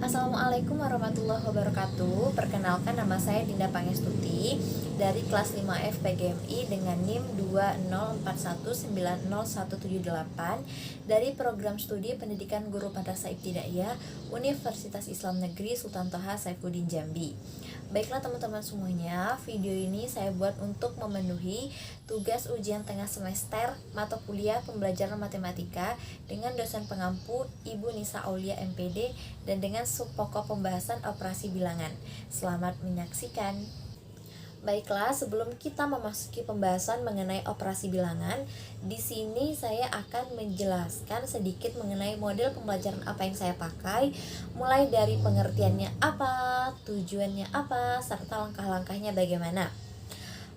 Assalamualaikum warahmatullahi wabarakatuh. Perkenalkan, nama saya Dinda Pangestuti dari kelas 5F PGMI dengan NIM 204190178 dari program studi Pendidikan Guru Madrasah Ibtidaiyah Universitas Islam Negeri Sultan Toha Saifuddin Jambi. Baiklah teman-teman semuanya, video ini saya buat untuk memenuhi tugas ujian tengah semester mata kuliah pembelajaran matematika dengan dosen pengampu Ibu Nisa Aulia MPD dan dengan subpokok pembahasan operasi bilangan. Selamat menyaksikan. Baiklah, sebelum kita memasuki pembahasan mengenai operasi bilangan, di sini saya akan menjelaskan sedikit mengenai model pembelajaran apa yang saya pakai, mulai dari pengertiannya apa, tujuannya apa, serta langkah-langkahnya bagaimana.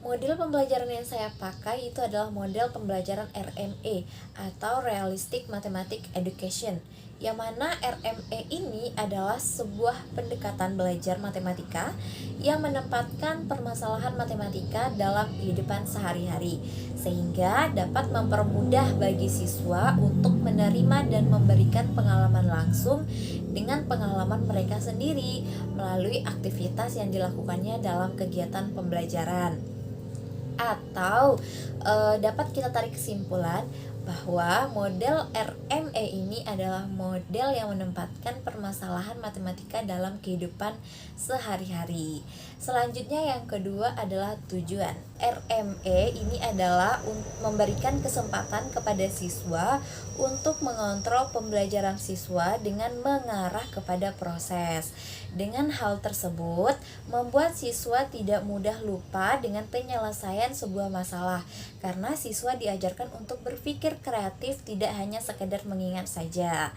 Model pembelajaran yang saya pakai itu adalah model pembelajaran RME atau Realistic Mathematics Education, yang mana RME ini adalah sebuah pendekatan belajar matematika yang menempatkan permasalahan matematika dalam kehidupan sehari-hari, sehingga dapat mempermudah bagi siswa untuk menerima dan memberikan pengalaman langsung dengan pengalaman mereka sendiri melalui aktivitas yang dilakukannya dalam kegiatan pembelajaran. Atau dapat kita tarik kesimpulan bahwa model RME ini adalah model yang menempatkan permasalahan matematika dalam kehidupan sehari-hari. Selanjutnya yang kedua adalah tujuan. RME ini adalah memberikan kesempatan kepada siswa untuk mengontrol pembelajaran siswa dengan mengarah kepada proses. Dengan hal tersebut, membuat siswa tidak mudah lupa dengan penyelesaian sebuah masalah, karena siswa diajarkan untuk berpikir kreatif, tidak hanya sekedar mengingat saja.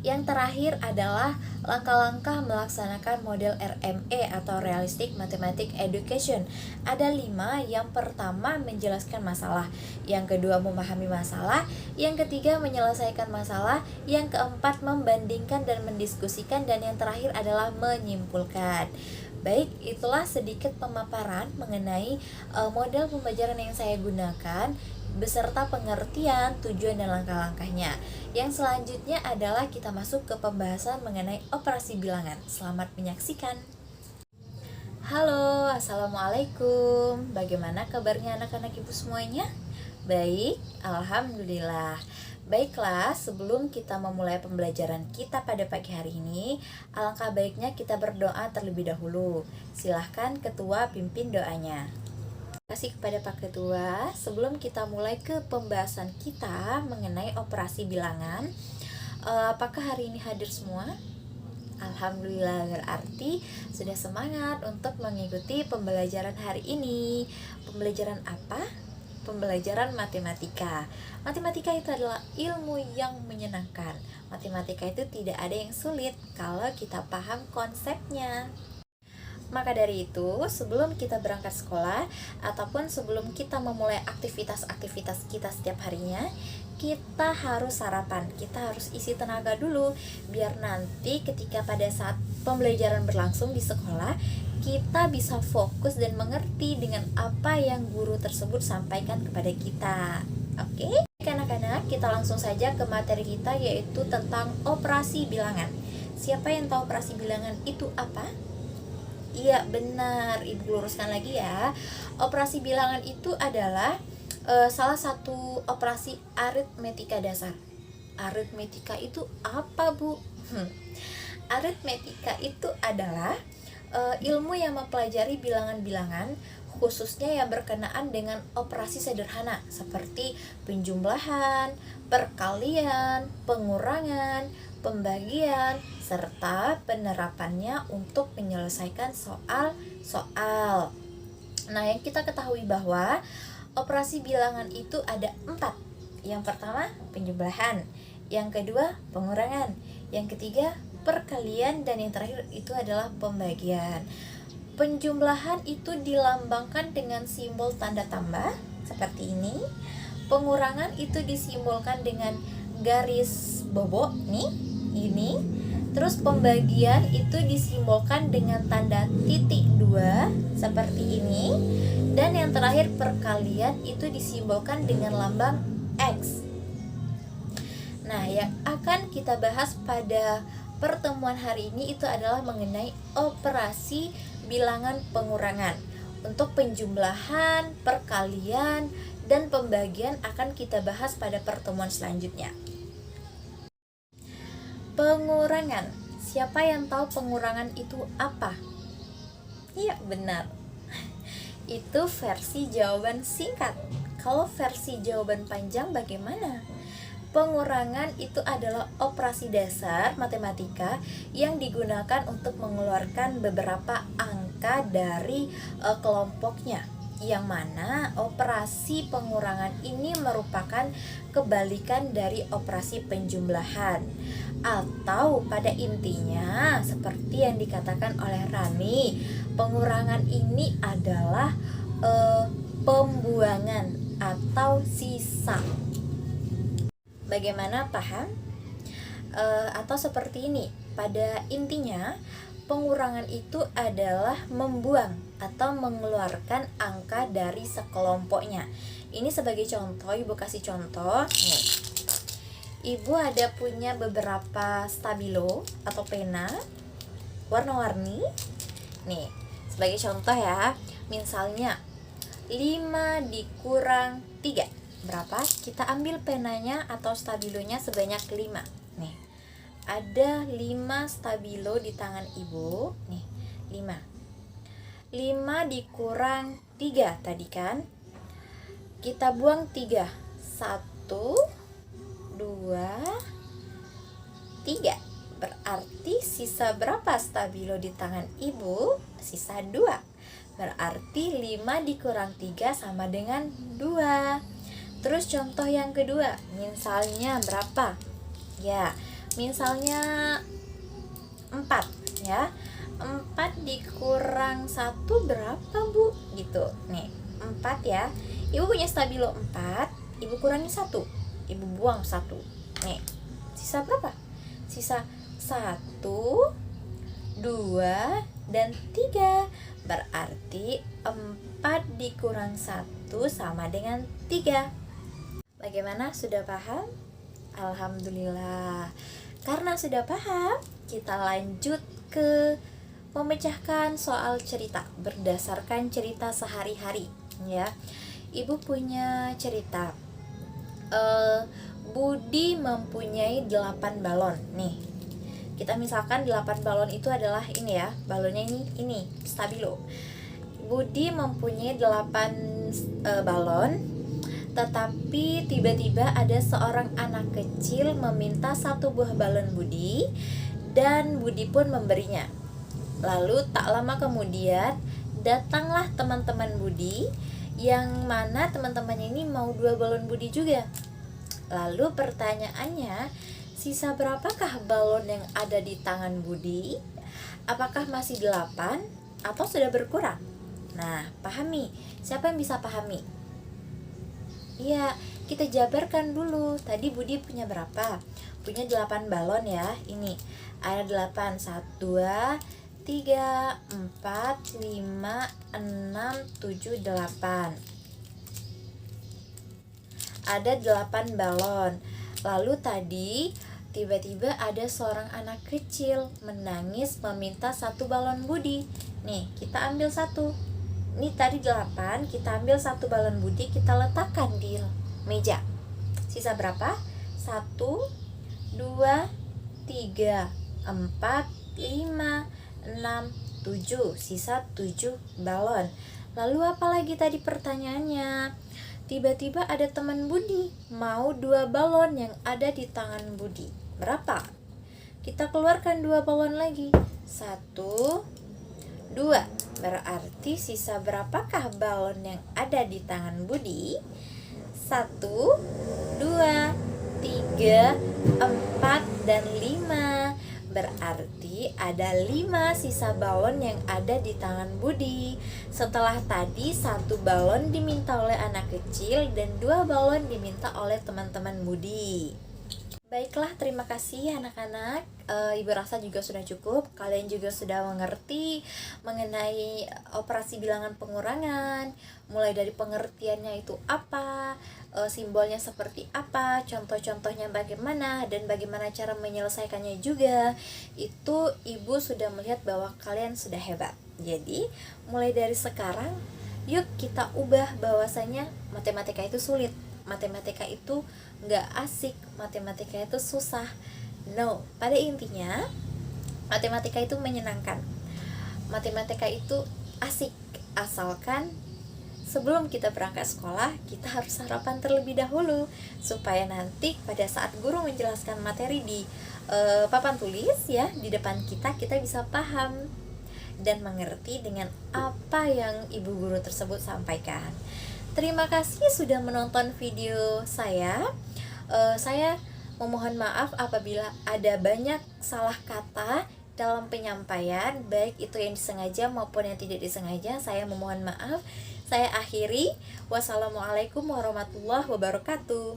Yang terakhir adalah langkah-langkah melaksanakan model RME atau Realistic Mathematics Education. Ada 5. Yang pertama, menjelaskan masalah. Yang kedua, memahami masalah. Yang ketiga, menyelesaikan masalah. Yang keempat, membandingkan dan mendiskusikan. Dan yang terakhir adalah menyimpulkan. Baik, itulah sedikit pemaparan mengenai model pembelajaran yang saya gunakan beserta pengertian, tujuan, dan langkah-langkahnya. Yang selanjutnya adalah kita masuk ke pembahasan mengenai operasi bilangan. Selamat menyaksikan. Halo, assalamualaikum. Bagaimana kabarnya anak-anak ibu semuanya? Baik, alhamdulillah. Baiklah, sebelum kita memulai pembelajaran kita pada pagi hari ini, alangkah baiknya kita berdoa terlebih dahulu. Silahkan ketua pimpin doanya. Terima kasih kepada Pak Ketua. Sebelum kita mulai ke pembahasan kita mengenai operasi bilangan, apakah hari ini hadir semua? Alhamdulillah, berarti sudah semangat untuk mengikuti pembelajaran hari ini. Pembelajaran apa? Pembelajaran matematika. Matematika itu adalah ilmu yang menyenangkan. Matematika itu tidak ada yang sulit kalau kita paham konsepnya. Maka dari itu, sebelum kita berangkat sekolah ataupun sebelum kita memulai aktivitas-aktivitas kita setiap harinya, kita harus sarapan, kita harus isi tenaga dulu, biar nanti ketika pada saat pembelajaran berlangsung di sekolah, kita bisa fokus dan mengerti dengan apa yang guru tersebut sampaikan kepada kita. Oke? Anak-anak, kita langsung saja ke materi kita, yaitu tentang operasi bilangan. Siapa yang tahu operasi bilangan itu apa? Iya, benar, Ibu luruskan lagi ya. Operasi bilangan itu adalah salah satu operasi aritmetika dasar. Aritmetika itu apa, Bu? Aritmetika itu adalah ilmu yang mempelajari bilangan-bilangan, khususnya yang berkenaan dengan operasi sederhana seperti penjumlahan, perkalian, pengurangan, pembagian, serta penerapannya untuk menyelesaikan soal-soal. Nah, yang kita ketahui bahwa operasi bilangan itu ada 4. Yang pertama, penjumlahan. Yang kedua, pengurangan. Yang ketiga, perkalian. Dan yang terakhir itu adalah pembagian. Penjumlahan itu dilambangkan dengan simbol tanda tambah seperti ini. Pengurangan itu disimbolkan dengan garis bobo nih, ini. Terus pembagian itu disimbolkan dengan tanda titik 2 seperti ini. Dan yang terakhir perkalian itu disimbolkan dengan lambang X. Nah, yang akan kita bahas pada pertemuan hari ini itu adalah mengenai operasi bilangan pengurangan. Untuk penjumlahan, perkalian, dan pembagian akan kita bahas pada pertemuan selanjutnya. Pengurangan. Siapa yang tahu pengurangan itu apa? Iya, benar. Itu versi jawaban singkat. Kalau versi jawaban panjang bagaimana? Pengurangan itu adalah operasi dasar matematika yang digunakan untuk mengeluarkan beberapa angka dari kelompoknya, yang mana operasi pengurangan ini merupakan kebalikan dari operasi penjumlahan, atau pada intinya seperti yang dikatakan oleh Rani, pengurangan ini adalah pembuangan atau sisa. Bagaimana, paham? Atau seperti ini, pada intinya pengurangan itu adalah membuang atau mengeluarkan angka dari sekelompoknya. Ini sebagai contoh, Ibu kasih contoh. Nih, Ibu ada punya beberapa stabilo atau pena warna-warni. Nih, sebagai contoh ya, misalnya 5 dikurang 3 berapa? Kita ambil penanya atau stabilonya sebanyak 5. Nih, ada 5 stabilo di tangan Ibu. Nih, 5 dikurang 3 tadi kan? Kita buang 3. 1, 2, 3. Berarti sisa berapa stabilo di tangan Ibu? Sisa 2. Berarti 5 dikurang 3 sama dengan 2. Terus contoh yang kedua, misalnya berapa? Ya, misalnya 4 ya. 4 dikurang 1 berapa, Bu? Gitu. Nih, 4 ya. Ibu punya stabilo 4, Ibu kurangi 1. Ibu buang 1. Nih, sisa berapa? Sisa 1, 2, dan 3. Berarti 4 dikurang 1 sama dengan 3. Bagaimana, sudah paham? Alhamdulillah. Karena sudah paham, kita lanjut ke memecahkan soal cerita berdasarkan cerita sehari-hari ya. Ibu punya cerita, Budi mempunyai 8 balon. Nih, kita misalkan 8 balon itu adalah ini ya, balonnya ini stabilo. Budi mempunyai 8 balon. Tetapi tiba-tiba ada seorang anak kecil meminta 1 buah balon Budi, dan Budi pun memberinya. Lalu tak lama kemudian datanglah teman-teman Budi, yang mana teman-temannya ini mau 2 balon Budi juga. Lalu pertanyaannya, sisa berapakah balon yang ada di tangan Budi? Apakah masih 8 atau sudah berkurang? Nah, pahami. Siapa yang bisa pahami? Iya, kita jabarkan dulu. Tadi Budi punya berapa? Punya 8 balon ya. Ini ada 8, 1, 2, 3, 4, 5, 6, 7, 8. Ada 8 balon. Lalu tadi tiba-tiba ada seorang anak kecil menangis meminta 1 balon Budi. Nih, kita ambil 1. Ini tadi 8, kita ambil 1 balon Budi, kita letakkan di meja. Sisa berapa? 1, 2, 3, 4, 5, 6, 7. Sisa 7 balon. Lalu apa lagi tadi pertanyaannya? Tiba-tiba ada teman Budi mau 2 balon yang ada di tangan Budi. Berapa? Kita keluarkan 2 balon lagi. 1, 2. Berarti sisa berapakah balon yang ada di tangan Budi? 1, 2, 3, 4, dan 5. Berarti ada 5 sisa balon yang ada di tangan Budi. Setelah tadi 1 balon diminta oleh anak kecil dan 2 balon diminta oleh teman-teman Budi. Baiklah, terima kasih anak-anak. Ibu rasa juga sudah cukup. Kalian juga sudah mengerti mengenai operasi bilangan pengurangan, mulai dari pengertiannya itu apa, simbolnya seperti apa, contoh-contohnya bagaimana, dan bagaimana cara menyelesaikannya juga. Itu ibu sudah melihat bahwa kalian sudah hebat. Jadi, mulai dari sekarang, yuk kita ubah bahwasanya matematika itu sulit, matematika itu nggak asik, matematika itu susah. No, pada intinya matematika itu menyenangkan, matematika itu asik, asalkan sebelum kita berangkat sekolah kita harus sarapan terlebih dahulu, supaya nanti pada saat guru menjelaskan materi di papan tulis ya di depan kita, kita bisa paham dan mengerti dengan apa yang ibu guru tersebut sampaikan. Terima kasih sudah menonton video saya. Saya memohon maaf apabila ada banyak salah kata dalam penyampaian, baik itu yang disengaja maupun yang tidak disengaja. Saya memohon maaf. Saya akhiri. Wassalamualaikum warahmatullahi wabarakatuh.